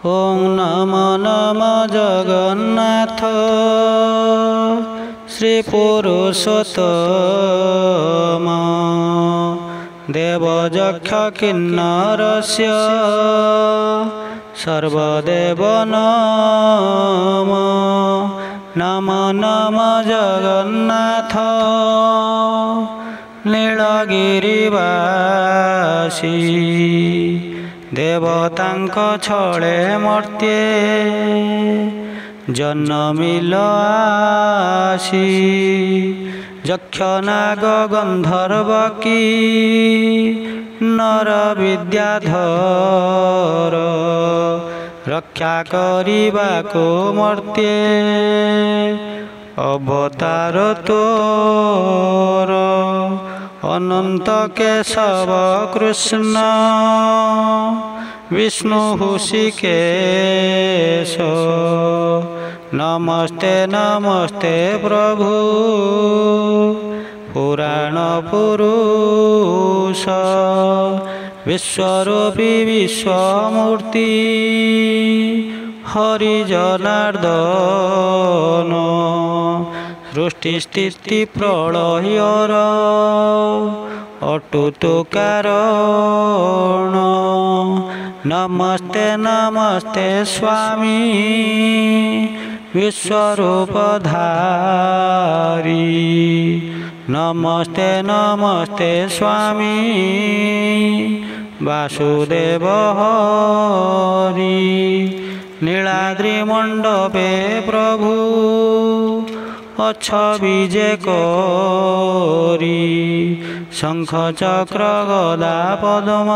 ओं नमो नमो जगन्नाथ श्री पुरुषोत्तम देवयक्ष किन्नरस्य सर्वदेव नमो नमो नमो जगन्नाथ नीलगिरिवासी देवतांक छळे मर्त्ये जन्मिल आसी यक्ष नाग गंधर्व की नर विद्याधर रक्षा करिबाको मर्त्ये अवतार तोर अनंत केशव कृष्ण विष्णु हृषिकेश नमस्ते नमस्ते प्रभु पुराण पुरुष विश्वरूपी विश्वमूर्ति हरि जनार्दन सृष्टि स्थिति प्रलयर अटूट कारण नमस्ते नमस्ते स्वामी विश्वरूपधारी नमस्ते नमस्ते स्वामी वासुदेव हरि नीलाद्रि मंडपे प्रभु अच्छविजे करी शंख चक्र गदा पद्म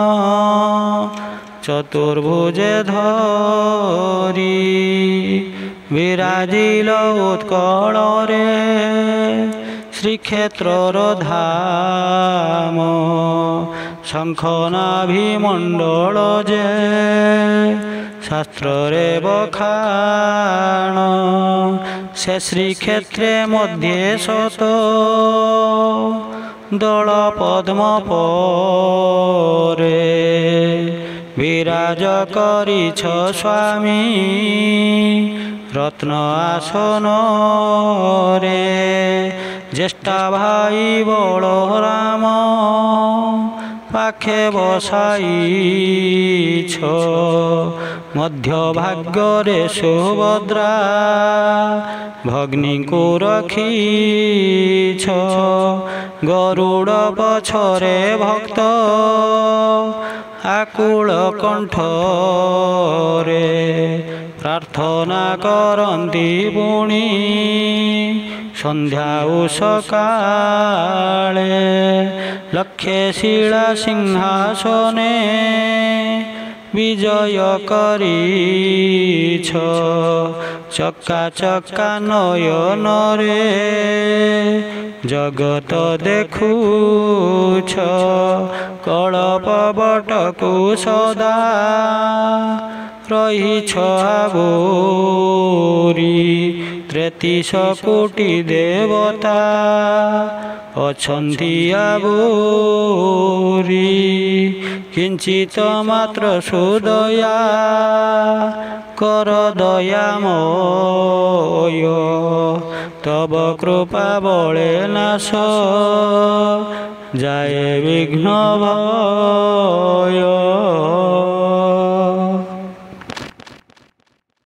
चतुर्भुजे धरी विराजिल उत्कल रे श्रीक्षेत्र धाम शंखनाभिमंडल जे शास्त्र रे बखाण से श्रीक्षेत्रे मध्ये सत दल पद्म परे विराज करिछ स्वामी रत्न आसन रे ज्येष्ठ भाई बलराम पाखे बसाइछ मध्य भाग्यरे सुभद्रा भग्नी को रखीछ गरुड़ पछरे भक्त आकुल कंठरे प्रार्थना करती पुणी संध्या उसकाले लक्षे शिला सिंहासने विजय करिछ चक्का चक्का नयन रे जगत देखुछ कलप बटकु सदा रहिछ आबोरी 33 कोटि देवता अछन्ति आबोरी किंचित मात्र सुदया कर दयामय तब कृपा बले नाश जाए विघ्न भय।